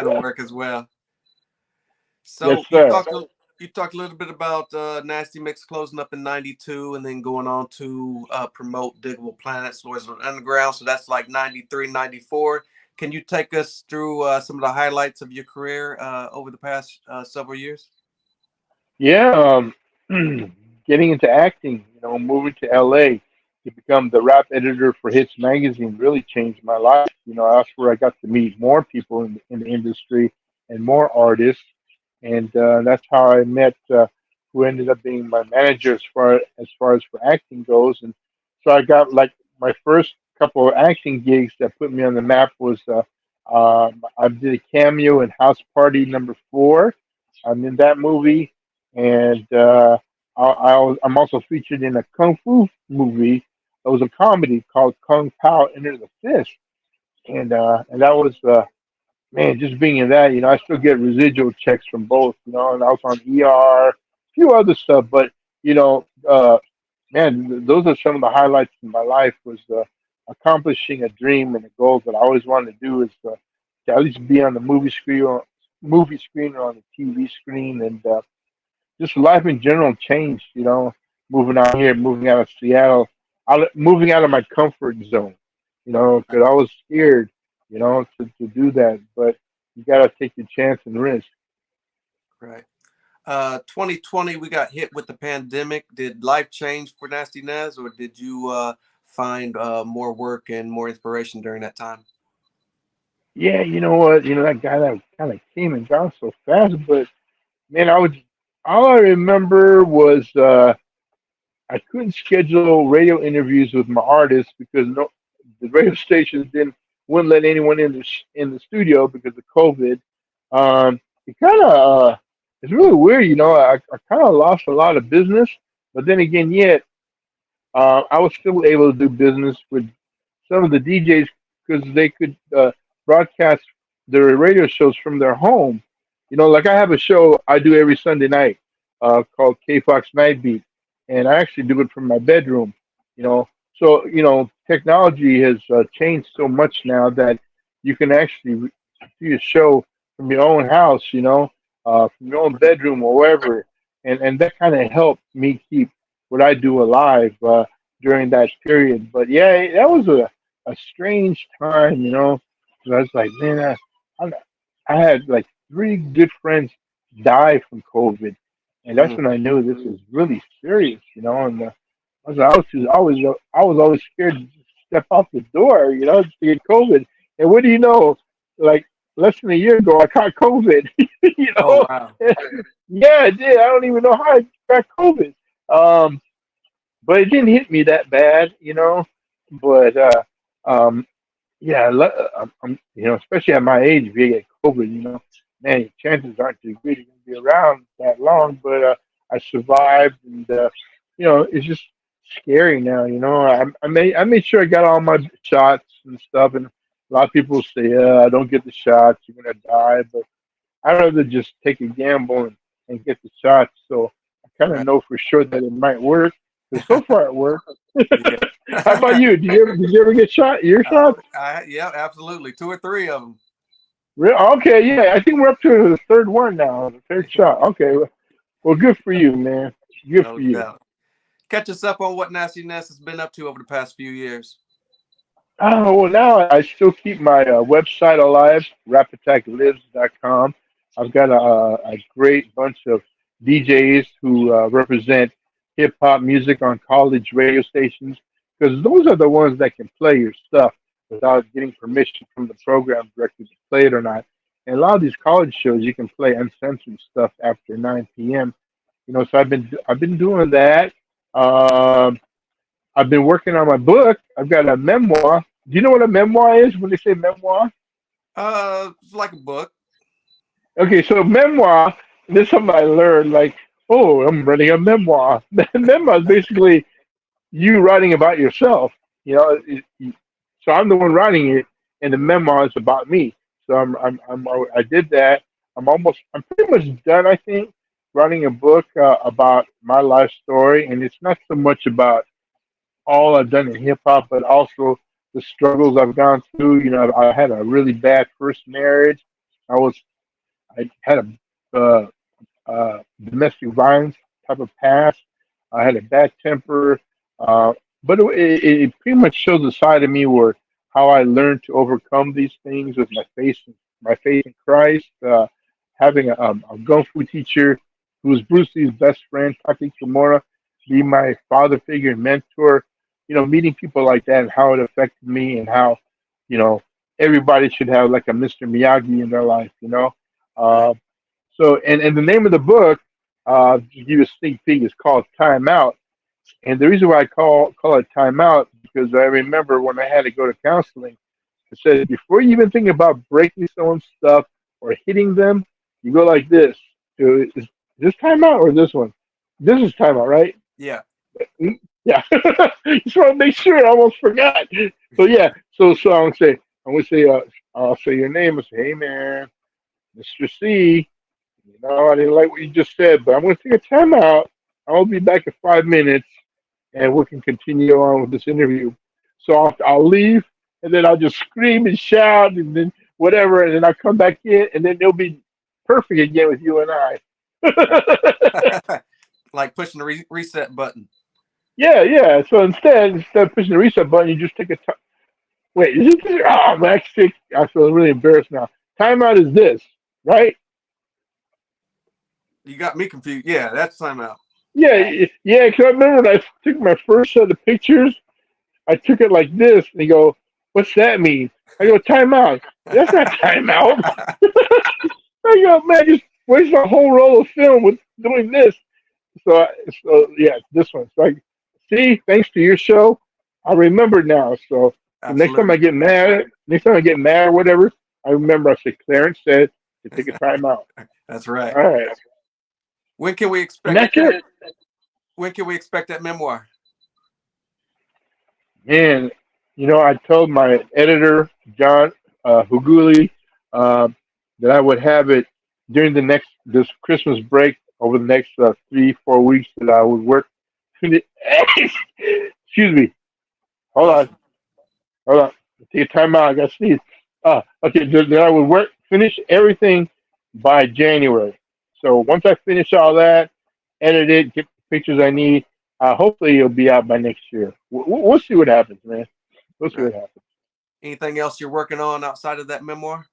to work as well. Yes, So sir. you talked a little bit about Nasty Mix closing up in '92, and then going on to promote Diggable Planets, Lords of the Underground. So that's like '93, '94. Can you take us through some of the highlights of your career over the past several years? Yeah, getting into acting, moving to LA to become the rap editor for Hits magazine really changed my life. That's where I got to meet more people in the industry and more artists, and that's how I met who ended up being my manager as far as for acting goes. And so I got like my first couple of acting gigs that put me on the map was I did a cameo in House Party #4. I'm in that movie, and I'm also featured in a kung fu movie. It was a comedy called Kung Pao Enter the Fist, and that was man, just being in that, I still get residual checks from both, and I was on ER, a few other stuff, but you know, man, those are some of the highlights in my life was accomplishing a dream and a goal that I always wanted to do is to at least be on the movie screen or on the TV screen, and just life in general changed. Moving out here, moving out of Seattle, moving out of my comfort zone. Because I was scared, to do that. But you gotta take your chance and risk. Right. 2020, we got hit with the pandemic. Did life change for Nasty Nez, or did you find more work and more inspiration during that time? Yeah, you know what? That guy that kind of came and gone so fast. But man, all I remember was I couldn't schedule radio interviews with my artists because the radio stations wouldn't let anyone in the studio because of COVID. It kind of it's really weird, I kind of lost a lot of business, but then again, yet I was still able to do business with some of the DJs because they could broadcast their radio shows from their home. Like I have a show I do every Sunday night called K Fox Night Beat, and I actually do it from my bedroom. You know, so technology has changed so much now that you can actually see a show from your own house. From your own bedroom or wherever, and that kind of helped me keep what I do alive during that period. But yeah, that was a strange time. 'Cause I was like, man, I, I had like three good friends die from COVID, and that's Mm, when I knew this was really serious. And I was always scared to step out the door, to get COVID. And what do you know? Like less than a year ago, I caught COVID. you oh know, wow. yeah, I did. I don't even know how I got COVID. Um, but it didn't hit me that bad. But yeah, especially at my age, if you get COVID, man, your chances aren't too good. You're gonna be around that long. But I survived, and it's just scary now. I made sure I got all my shots and stuff, and a lot of people say, don't get the shots, you're gonna die." But I'd rather just take a gamble and get the shots, so I kind of Right. know for sure that it might work. Because so far it worked. Yeah. How about you? Did you ever get shot? Your shots? Yeah, absolutely. Two or three of them. Okay, yeah. I think we're up to the third one now. The third shot. Okay. Well, good for you, man. Good No for you. doubt. Catch us up on what Nasty Ness has been up to over the past few years. Oh, well, now I still keep my website alive, rapattacklives.com. I've got a great bunch of DJs who represent hip hop music on college radio stations because those are the ones that can play your stuff without getting permission from the program director to play it or not. And a lot of these college shows, you can play uncensored stuff after 9 p.m. So I've been doing that. Um, I've been working on my book. I've got a memoir. Do you know what a memoir is when they say memoir? It's like a book. Okay, so memoir, this is something I learned, like, oh, I'm writing a memoir. Memoir is basically you writing about yourself. So I'm the one writing it, and the memoir is about me. So I did that. I'm pretty much done, I think, writing a book about my life story, and it's not so much about all I've done in hip hop, but also the struggles I've gone through. I had a really bad first marriage. I was I had domestic violence type of past. I had a bad temper, uh, but it pretty much shows a side of me where how I learned to overcome these things with my faith in Christ. Having a gun fu teacher who was Bruce Lee's best friend, Taki Kimura, be my father figure and mentor. Meeting people like that and how it affected me and how, you know, everybody should have like a Mr. Miyagi in their life. Right. Uh, and the name of the book, to give you a sneak peek, is called Time Out. And the reason why I call it Time Out because I remember when I had to go to counseling, it said before you even think about breaking someone's stuff or hitting them, you go like this. Is this Time Out or this one? This is Time Out, right? Yeah. Mm, yeah. Just want to make sure. I almost forgot. So yeah. So I'll say your name. I say, hey man, Mr. C. I didn't like what you just said, but I'm going to take a timeout. I'll be back in 5 minutes, and we can continue on with this interview. So I'll leave, and then I'll just scream and shout, and then whatever, and then I'll come back in, and then it'll be perfect again with you and I. Right. Like pushing the reset button. Yeah, yeah. So instead of pushing the reset button, you just take a time. Wait, is this? Oh, I'm actually, I feel really embarrassed now. Timeout is this, right? You got me confused. Yeah, that's timeout. Yeah, yeah. Because I remember when I took my first set of pictures, I took it like this, and they go, "What's that mean?" I go, "Timeout." That's not timeout. I go, "Man, just waste a whole roll of film with doing this." So yeah, this one. So see, thanks to your show, I remember now. So the Absolutely. next time I get mad or whatever, I remember I said Clarence said to take a timeout. That's right. All right, When can we and expect that's it. that memoir? Man, I told my editor, John Huguli, uh, that I would have it during this Christmas break over the next 3 4 weeks that I would work. Excuse me. Hold Bless on. you. Hold on. Take a time out. I got to sneeze. Okay. That I would finish everything by January. So once I finish all that, edit it, get the pictures I need, hopefully it'll be out by next year. We'll see what happens, man. We'll see Right. what happens. Anything else you're working on outside of that memoir?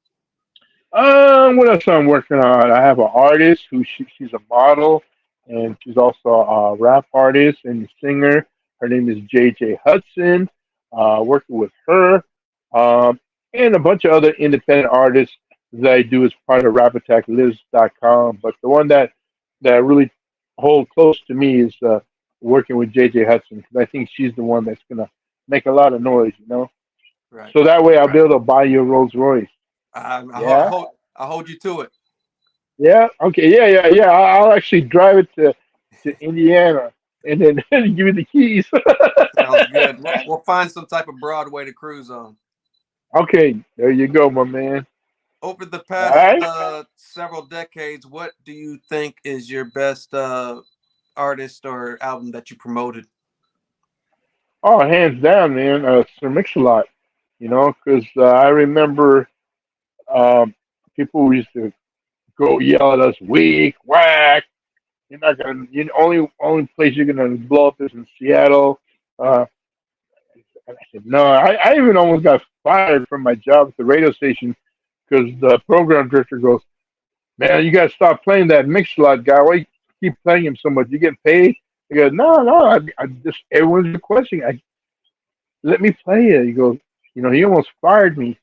What else I'm working on? I have an artist she's a model and she's also a rap artist and singer. Her name is JJ Hudson. Working with her, um, and a bunch of other independent artists that I do as part of RapAttackLives.com. But the one that really hold close to me is working with JJ Hudson because I think she's the one that's gonna make a lot of noise. Right. So that way I'll be able to buy you a Rolls Royce. I Yeah. hold you to it. Yeah. Okay. Yeah. Yeah. Yeah. I'll actually drive it to Indiana and then give you the keys. Sounds good. We'll find some type of Broadway to cruise on. Okay. There you go, my man. Over the All past right. several decades, what do you think is your best artist or album that you promoted? Oh, hands down, man. Sir Mix-a-Lot. Because I remember um, people used to go yell at us, weak, whack. You're not gonna. Only place you're gonna blow up is in Seattle. Uh, and I said, no. I even almost got fired from my job at the radio station because the program director goes, man, you gotta stop playing that mix a lot guy. Why you keep playing him so much? You get paid? I go, no, no, I just everyone's requesting. Let me play it. He goes, he almost fired me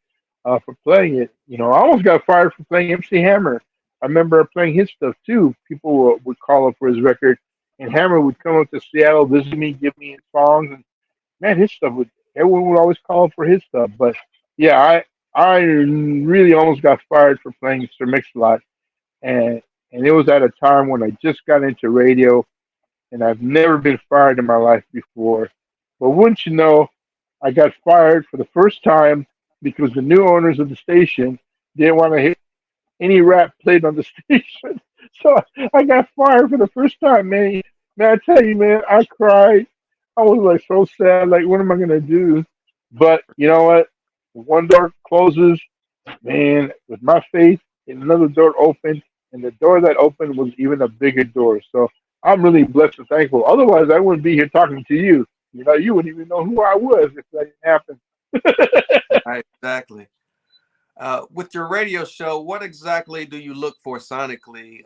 for playing it. I almost got fired for playing MC Hammer. I remember playing his stuff too. People would call up for his record, and Hammer would come up to Seattle, visit me, give me his songs, and man, his stuff would. Everyone would always call up for his stuff. But yeah, I really almost got fired for playing Sir Mix-a-Lot, and and it was at a time when I just got into radio, and I've never been fired in my life before. But wouldn't you know, I got fired for the first time because the new owners of the station didn't want to hear any rap played on the station. So I got fired for the first time, man. Man, I tell you, man, I cried. I was like so sad. Like, what am I gonna do? But you know what? One door closes, man. With my faith. and another door opened, and the door that opened was even a bigger door. So I'm really blessed and thankful. Otherwise, I wouldn't be here talking to you. You know, you wouldn't even know who I was if that didn't happen. Right, exactly. With your radio show, what exactly do you look for sonically?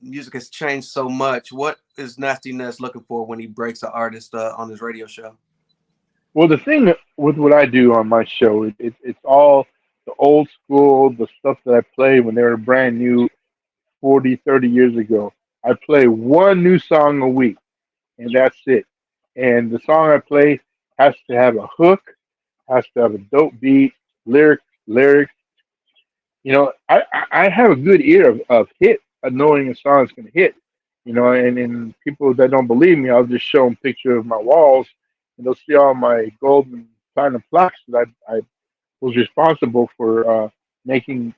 Music has changed so much. What is Nasty Ness looking for when he breaks an artist on his radio show? Well, the thing with what I do on my show, it's all the old school, the stuff that I played when they were brand new 40, 30 years ago. I play one new song a week, and that's it. And the song I play has to have a hook, has to have a dope beat, lyrics. You know, I have a good ear of hit, of knowing a song is going to hit. You know, and people that don't believe me, I'll just show them picture of my walls, and they'll see all my gold and platinum plaques that I was responsible for making,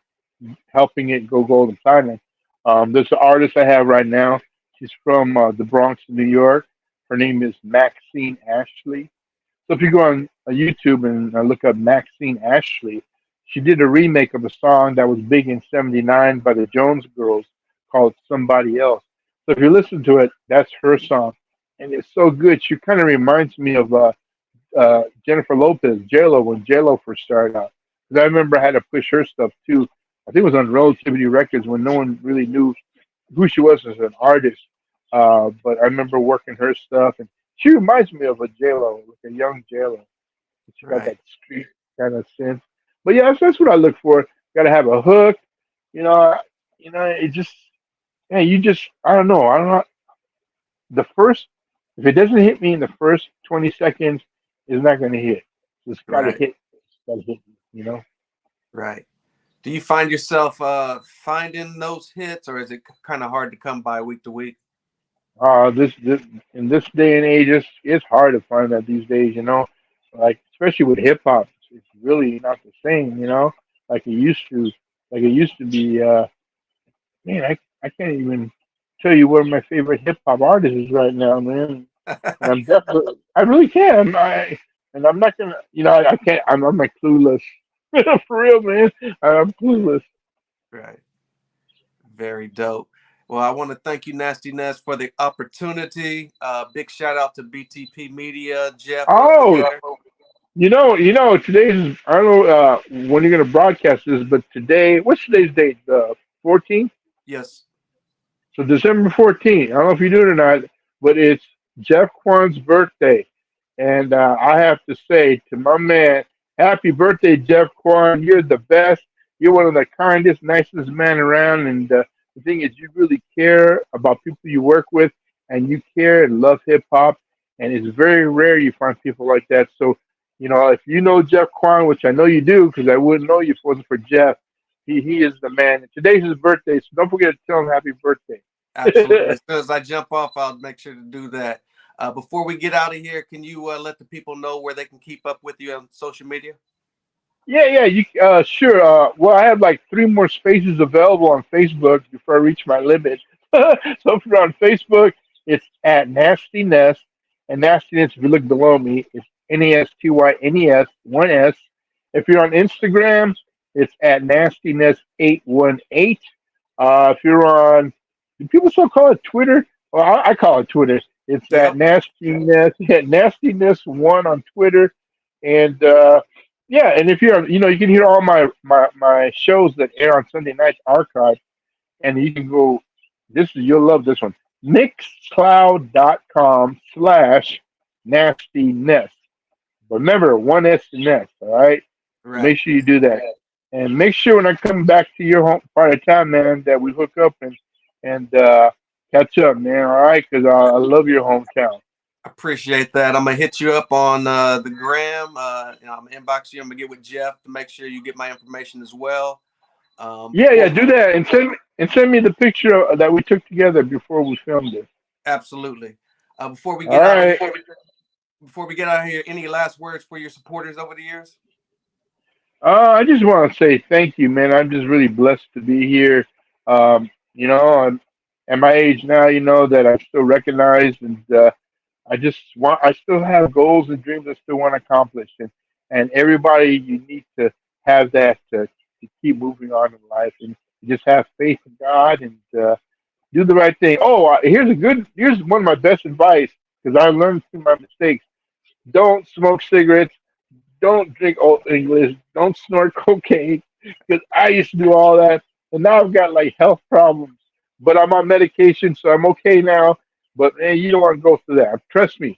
helping it go gold and platinum. There's an artist I have right now. She's from the Bronx, New York. Her name is Maxine Ashley. So if you go on YouTube and look up Maxine Ashley, she did a remake of a song that was big in '79 by the Jones Girls called "Somebody Else." So if you listen to it, that's her song, and it's so good. She kind of reminds me of Jennifer Lopez, J-Lo, when J-Lo first started out. Because I remember I had to push her stuff too. I think it was on Relativity Records when no one really knew who she was as an artist. But I remember working her stuff, and she reminds me of a J-Lo, like a young J-Lo. She got Right, that street kind of sense. But yeah, that's what I look for. Got to have a hook. You know, it just, yeah, you just, I don't know. I don't know. The first, if it doesn't hit me in the first 20 seconds, it's not going to hit. It's got to right, hit. It's got to hit me, you know? right. Do you find yourself finding those hits, or is it kind of hard to come by week to week? This in this day and age, it's hard to find that these days, you know? Like, especially with hip hop, it's really not the same, you know? Like it used to, like it used to be, man, I can't even tell you what my favorite hip hop artist is right now, man. And I'm definitely, I really can. And I'm not gonna, you know, I can't. I'm like clueless. For real, man. I'm clueless. Right. Very dope. Well, I want to thank you, Nasty Nest, for the opportunity. Big shout out to BTP Media, Jeff over Oh, there. today's. I don't know when you're gonna broadcast this, but today, what's today's date? The 14th. Yes. So December 14th. I don't know if you do it or not, but it's Jeff Kwan's birthday. And I have to say to my man, happy birthday, Jeff Kwan. You're the best. You're one of the kindest, nicest men around. And the thing is, you really care about people you work with, and you care and love hip hop. And it's very rare you find people like that. So, you know, if you know Jeff Kwan, which I know you do, because I wouldn't know you if it wasn't for Jeff, he is the man. Today's his birthday, so don't forget to tell him happy birthday. Absolutely. As soon as I jump off, I'll make sure to do that. Before we get out of here, can you let the people know where they can keep up with you on social media? Yeah. You sure? Well, I have like three more spaces available on Facebook before I reach my limit. So if you're on Facebook, it's at Nasty Nest, and Nasty Nest. If you look below me, it's NASTYNES one S. If you're on Instagram, it's at nastiness818. If you're on, do people still call it Twitter? Well, I call it Twitter. It's at Yep. nastiness, nastiness one on Twitter, and yeah, and if you're, you know, you can hear all my shows that air on Sunday nights archived, and you can go. This is you'll love this one. Mixcloud.com/nasty nest. Remember, one S to nest. All right. Right. Make sure you do that, and make sure when I come back to your home part of town, man, that we hook up and catch up, man. All right, because I love your hometown. Appreciate that. I'm gonna hit you up on the gram. I'm gonna inbox you. I'm gonna get with Jeff to make sure you get my information as well. Yeah, Before do that, and send me the picture that we took together before we filmed it. absolutely. Before we All get out of right. here, before we get out of here, any last words for your supporters over the years? I just want to say thank you, man. I'm just really blessed to be here. You know, I'm at my age now, you know, that I still recognize, and I still have goals and dreams I still want to accomplish. And everybody, you need to have that to keep moving on in life. And You just have faith in God and do the right thing. Oh, here's one of my best advice because I learned through my mistakes. Don't smoke cigarettes. Don't drink Old English. Don't snort cocaine because I used to do all that, and now I've got like health problems. But I'm on medication, so I'm okay now. But man, you don't want to go through that. Trust me.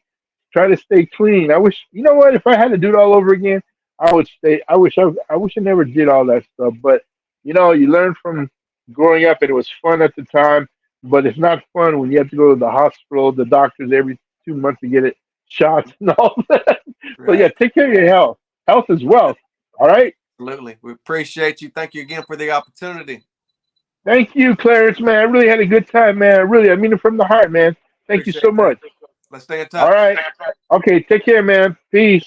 Try to stay clean. I wish you know what? If I had to do it all over again, I would stay. I wish I never did all that stuff. But you learn from growing up, and it was fun at the time. But it's not fun when you have to go to the hospital, the doctors every 2 months to get it shots and all that. So yeah, Right. take care of your health. Health is wealth. All right. Absolutely. We appreciate you. Thank you again for the opportunity. Thank you, Clarence, man. I really had a good time, man. Really, I mean it from the heart, man. Thank you so Appreciate that. much. Let's stay in All touch. right. Okay, take care, man. Peace.